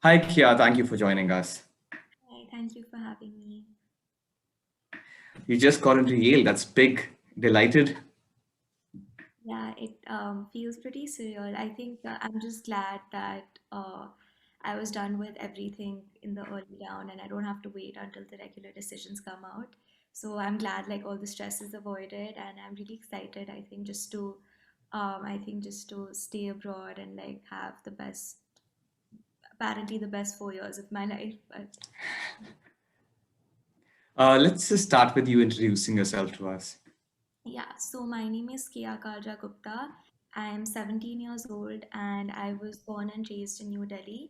Hi, Kia. Thank you for joining us. Hi, thank you for having me. You just got into Yale. That's big. Delighted. Yeah, it feels pretty surreal. I think I'm just glad that I was done with everything in the early round and I don't have to wait until the regular decisions come out. So I'm glad like all the stress is avoided and I'm really excited. I think just to stay abroad and like have the best, apparently the best 4 years of my life. But Let's just start with you introducing yourself to us. yeah, so my name is Keya Kalra Gupta. I am 17 years old and I was born and raised in New Delhi.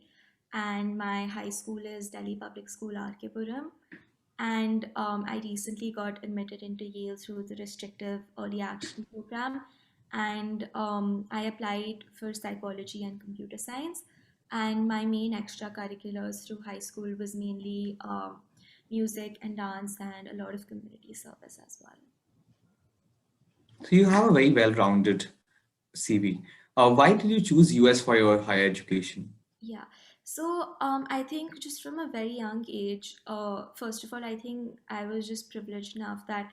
And my high school is Delhi Public School R.K. Puram. And I recently got admitted into Yale through the restrictive early action program. And I applied for psychology and computer science. And my main extracurriculars through high school was mainly music and dance and a lot of community service as well. So you have a very well-rounded CV. Why did you choose US for your higher education? Yeah. So I think just from a very young age, first of all, I think I was just privileged enough that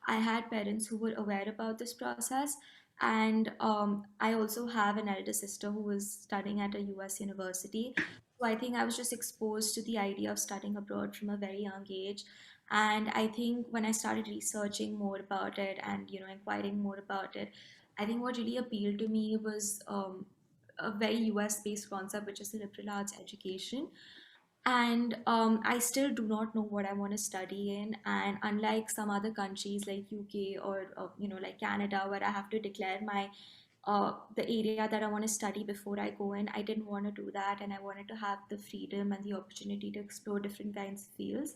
I had parents who were aware about this process. And I also have an elder sister who was studying at a US university. So I think I was just exposed to the idea of studying abroad from a very young age. And I think when I started researching more about it and, inquiring more about it, I think what really appealed to me was a very US based concept, which is the liberal arts education. And I still do not know what I want to study in. And unlike some other countries like UK or like Canada, where I have to declare the area that I want to study before I go in, I didn't want to do that, and I wanted to have the freedom and the opportunity to explore different kinds of fields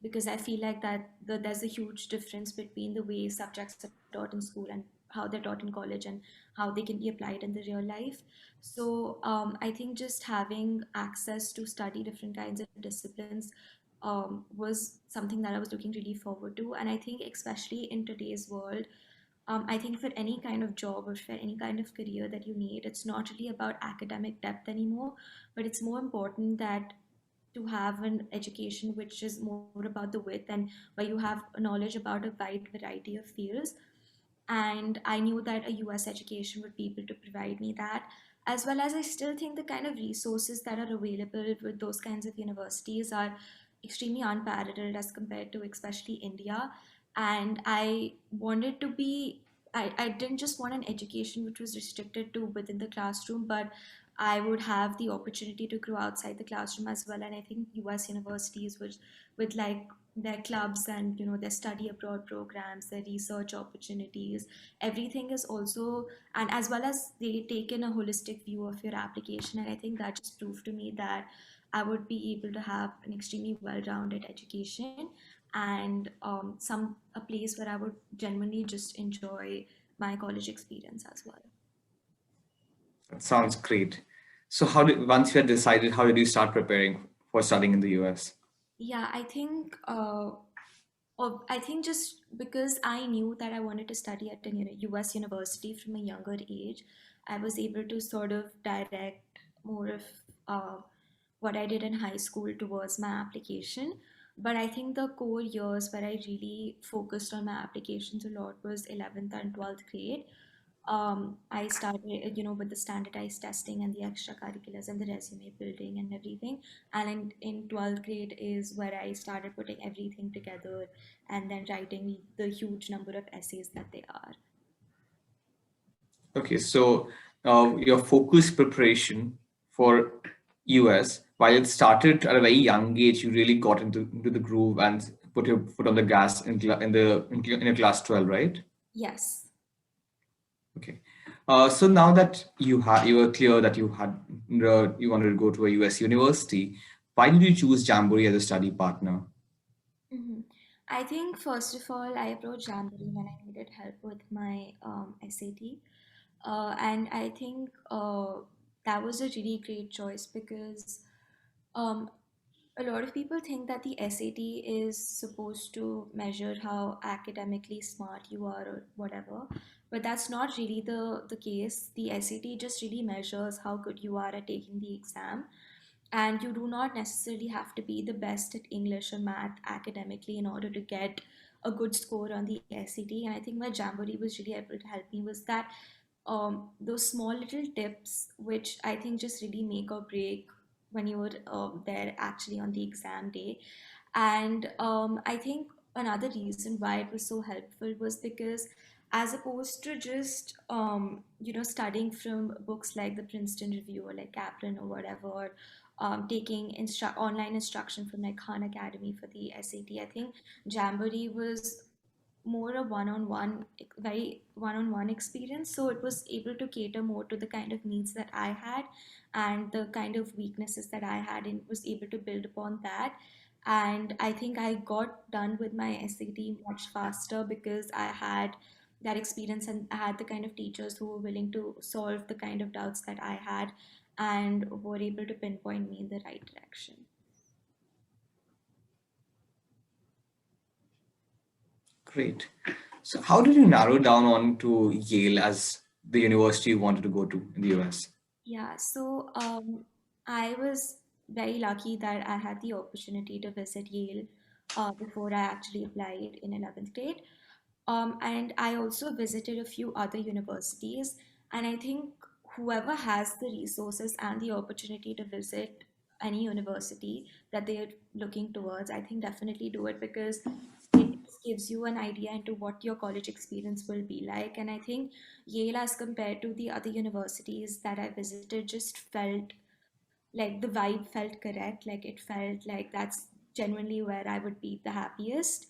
because I feel like there's a huge difference between the way subjects are taught in school and how they're taught in college and how they can be applied in the real life. So I think just having access to study different kinds of disciplines was something that I was looking really forward to. And I think, especially in today's world, I think for any kind of job or for any kind of career that you need, it's not really about academic depth anymore, but it's more important that to have an education which is more about the width and where you have knowledge about a wide variety of fields. And I knew that a US education would be able to provide me that, as well as I still think the kind of resources that are available with those kinds of universities are extremely unparalleled as compared to especially India. And I wanted to be, I didn't just want an education which was restricted to within the classroom, but I would have the opportunity to grow outside the classroom as well. And I think US universities with like their clubs and their study abroad programs, their research opportunities, everything is also, and as well as they take in a holistic view of your application. And I think that just proved to me that I would be able to have an extremely well-rounded education and a place where I would genuinely just enjoy my college experience as well. That sounds great. So once you had decided, how did you start preparing for studying in the US? Yeah, I think just because I knew that I wanted to study at a US university from a younger age, I was able to sort of direct more of uh, what I did in high school towards my application. But I think the core years where I really focused on my applications a lot was 11th and 12th grade. I started, with the standardized testing and the extracurriculars and the resume building and everything. And in 12th grade is where I started putting everything together and then writing the huge number of essays that they are. Okay, so your focus preparation for US, while it started at a very young age, you really got into the groove and put your foot on the gas in your class 12, right? Yes. Okay. So now that you were clear that you wanted to go to a US university, why did you choose Jamboree as a study partner? Mhm. I think first of all, I approached Jamboree when I needed help with my SAT. And I think that was a really great choice because um, a lot of people think that the SAT is supposed to measure how academically smart you are or whatever, but that's not really the case. The SAT just really measures how good you are at taking the exam. and you do not necessarily have to be the best at English or math academically in order to get a good score on the SAT. And I think where Jamboree was really able to help me was that those small little tips, which I think just really make or break when you're there actually on the exam day. And I think another reason why it was so helpful was because, as opposed to just studying from books like the Princeton Review or like Kaplan or whatever, or taking online instruction from like Khan Academy for the SAT, I think Jamboree was more a one-on-one, very one-on-one experience. So it was able to cater more to the kind of needs that I had and the kind of weaknesses that I had, and was able to build upon that. And I think I got done with my SAT much faster because I had that experience, and I had the kind of teachers who were willing to solve the kind of doubts that I had and were able to pinpoint me in the right direction. Great. So how did you narrow down on to Yale as the university you wanted to go to in the US? Yeah, so I was very lucky that I had the opportunity to visit Yale before I actually applied in 11th grade. And I also visited a few other universities. And I think whoever has the resources and the opportunity to visit any university that they're looking towards, I think definitely do it, because it gives you an idea into what your college experience will be like. And I think Yale, as compared to the other universities that I visited, just felt like the vibe felt correct. Like it felt like that's genuinely where I would be the happiest.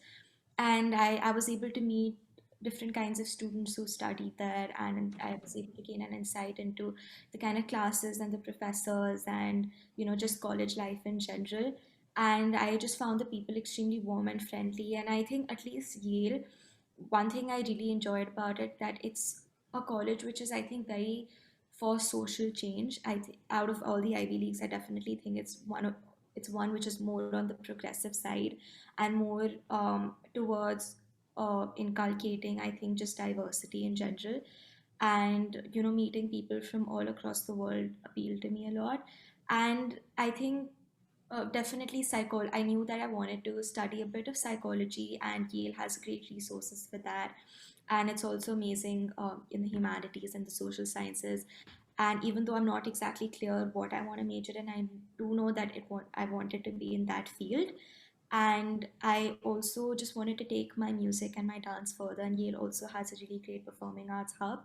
And I was able to meet different kinds of students who studied there, and I was able to gain an insight into the kind of classes and the professors and just college life in general. And I just found the people extremely warm and friendly. And I think at least Yale, one thing I really enjoyed about it, that it's a college which is, I think, very for social change. Out of all the Ivy Leagues, I definitely think it's one which is more on the progressive side and more towards inculcating, I think, just diversity in general. And meeting people from all across the world appealed to me a lot. And I think definitely I knew that I wanted to study a bit of psychology, and Yale has great resources for that. And it's also amazing in the humanities and the social sciences. And even though I'm not exactly clear what I want to major in, I do know that I wanted to be in that field. And I also just wanted to take my music and my dance further. And Yale also has a really great performing arts hub.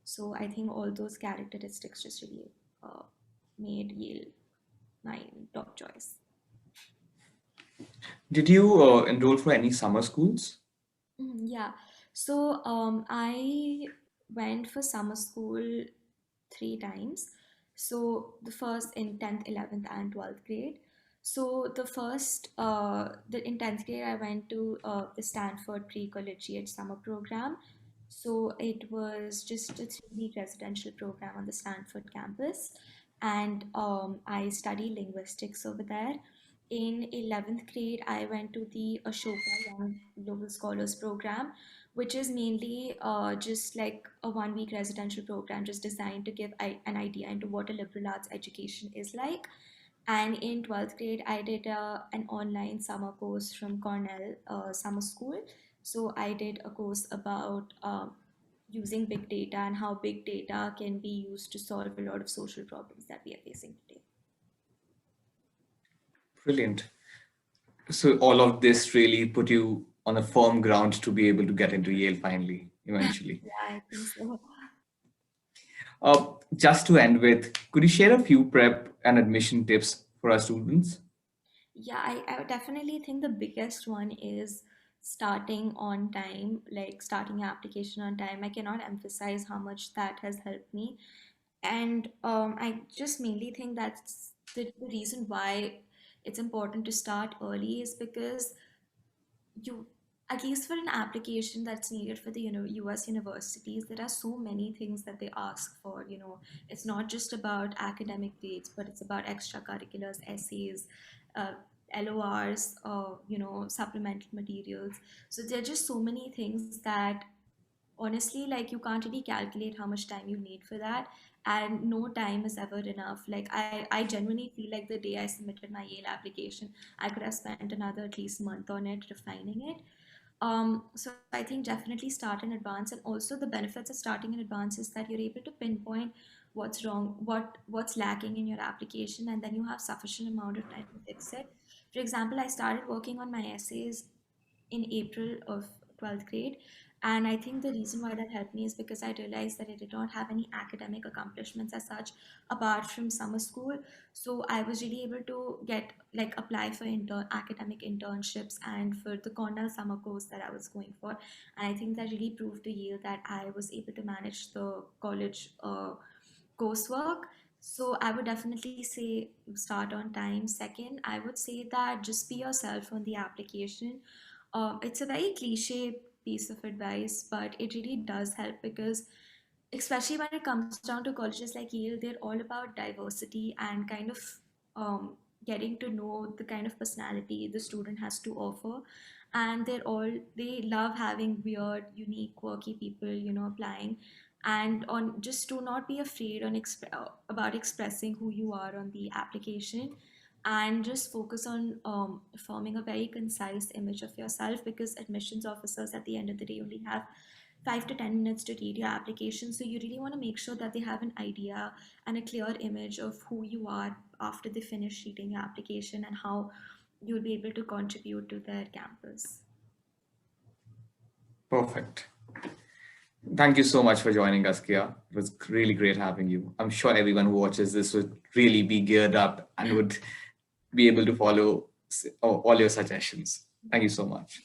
So I think all those characteristics just really uh, made Yale my top choice. Did you enroll for any summer schools? Yeah. So I went for summer school 3 times. So the first in 10th, 11th, and 12th grade. So in 10th grade, I went to the Stanford Pre-Collegiate Summer Program. So it was just a 3-week residential program on the Stanford campus. And I studied linguistics over there. In 11th grade, I went to the Ashoka Young Global Scholars Program, which is mainly just like a 1-week residential program just designed to give an idea into what a liberal arts education is like. And in 12th grade, I did an online summer course from Cornell Summer School. So I did a course about using big data and how big data can be used to solve a lot of social problems that we are facing today. Brilliant. So all of this really put you on a firm ground to be able to get into Yale finally, eventually. Yeah, I think so. Just to end with, could you share a few prep and admission tips for our students? Yeah, I would definitely think the biggest one is starting on time, like starting your application on time. I cannot emphasize how much that has helped me. And I just mainly think that's the reason why it's important to start early, is because you, at least for an application that's needed for the US universities, there are so many things that they ask for. It's not just about academic grades, but it's about extracurriculars, essays, uh, LORs, supplemental materials. So there are just so many things that honestly, like, you can't really calculate how much time you need for that, and no time is ever enough. Like, I genuinely feel like the day I submitted my Yale application, I could have spent another at least month on it, refining it. So I think definitely start in advance, and also the benefits of starting in advance is that you're able to pinpoint what's wrong, what's lacking in your application, and then you have sufficient amount of time to fix it. For example, I started working on my essays in April of 12th grade. And I think the reason why that helped me is because I realized that I did not have any academic accomplishments as such apart from summer school. So I was really able to get, like, apply for academic internships and for the Cornell summer course that I was going for. And I think that really proved to Yale that I was able to manage the college coursework. So I would definitely say start on time. Second, I would say that just be yourself on the application. It's a very cliche piece of advice, but it really does help because, especially when it comes down to colleges like Yale, they're all about diversity and kind of getting to know the kind of personality the student has to offer. And they love having weird, unique, quirky people, applying. And on just do not be afraid about expressing who you are on the application, and just focus on forming a very concise image of yourself, because admissions officers at the end of the day only have 5 to 10 minutes to read your application. So you really want to make sure that they have an idea and a clear image of who you are after they finish reading your application and how you'll be able to contribute to their campus. Perfect. Thank you so much for joining us, Keya. It was really great having you. I'm sure everyone who watches this would really be geared up and would be able to follow all your suggestions. Thank you so much.